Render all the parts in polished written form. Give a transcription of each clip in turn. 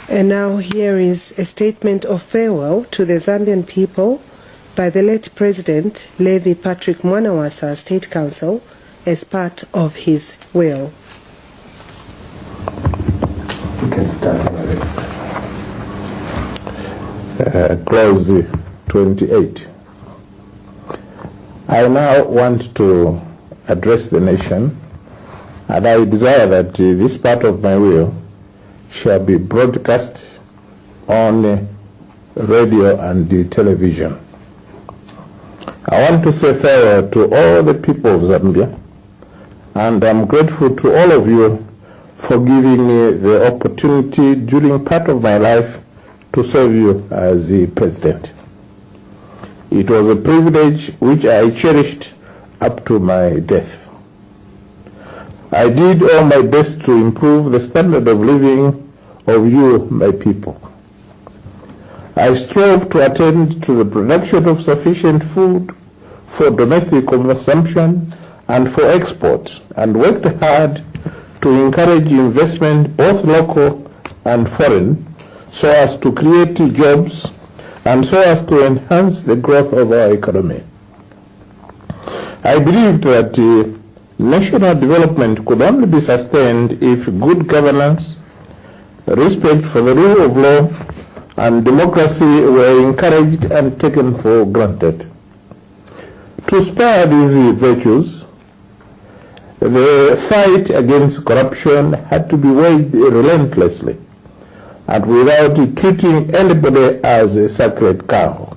And now here is a statement of farewell to the Zambian people by the late President Levy Mwanawasa State Council as part of his will. You can start, Clause 28. I now want to address the nation, and I desire that this part of my will shall be broadcast on radio and television. I want to say farewell to all the people of Zambia, and I'm grateful to all of you for giving me the opportunity during part of my life to serve you as the president. It was a privilege which I cherished up to my death. I did all my best to improve the standard of living of you, my people. I strove to attend to the production of sufficient food for domestic consumption and for export, and worked hard to encourage investment, both local and foreign, so as to create jobs and so as to enhance the growth of our economy. I believed that national development could only be sustained if good governance, respect for the rule of law, and democracy were encouraged and taken for granted. To spur these virtues, the fight against corruption had to be waged relentlessly and without treating anybody as a sacred cow.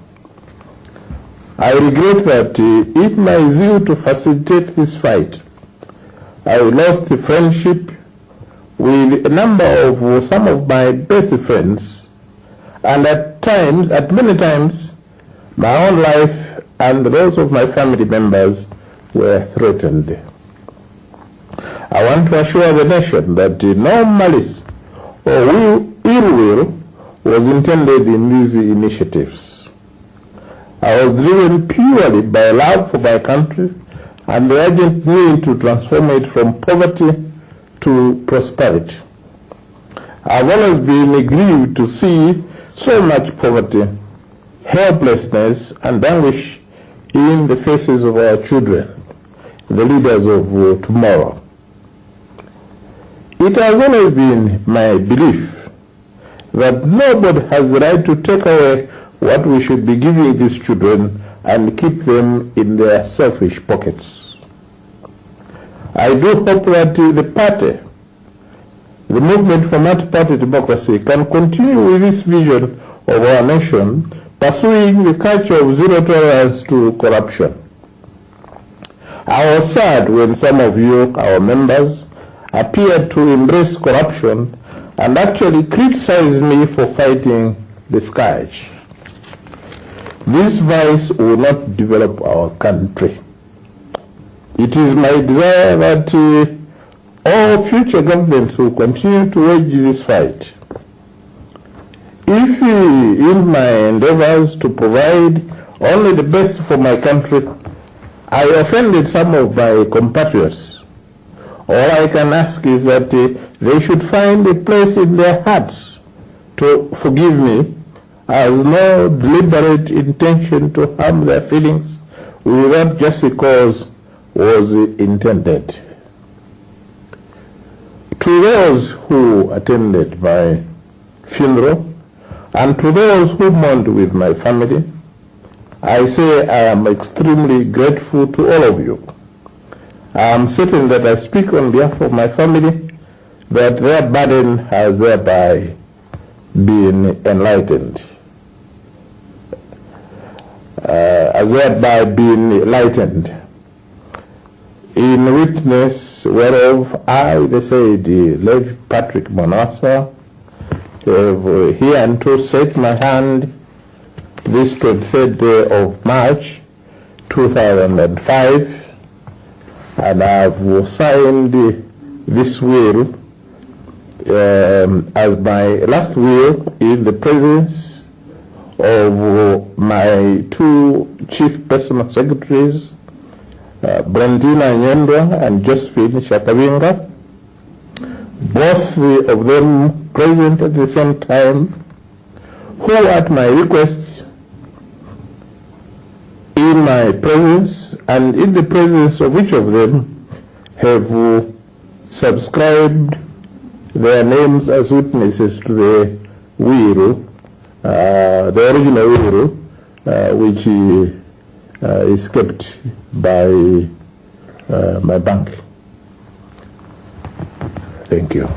I regret that in my zeal to facilitate this fight, I lost friendship with a number of some of my best friends, and at many times, my own life and those of my family members were threatened. I want to assure the nation that no malice or ill will was intended in these initiatives. I was driven purely by love for my country and the urgent need to transform it from poverty to prosperity. I've always been grieved to see so much poverty, helplessness, and anguish in the faces of our children, the leaders of tomorrow. It has always been my belief that nobody has the right to take away what we should be giving these children and keep them in their selfish pockets. I do hope that the movement for multi-party democracy can continue with this vision of our nation, pursuing the culture of zero tolerance to corruption. I was sad when some of you, our members, appeared to embrace corruption and actually criticized me for fighting the scourge. This vice will not develop our country. It is my desire that all future governments will continue to wage this fight. If in my endeavors to provide only the best for my country, I offended some of my compatriots, all I can ask is that they should find a place in their hearts to forgive me, as no deliberate intention to harm their feelings without just cause was intended. To those who attended my funeral and to those who mourned with my family, I say I am extremely grateful to all of you. I am certain that I speak on behalf of my family, that their burden has thereby been enlightened. In witness whereof I, the said Levy Mwanawasa, have hereunto set my hand this 23rd day of March 2005, and I have signed this will as my last will in the presence of my two chief personal secretaries, Brandina Nyendwa and Josephine Shakavinga, both of them present at the same time, who at my request, in my presence and in the presence of each of them, have subscribed their names as witnesses to the will, the original will, which is kept by my bank. Thank you.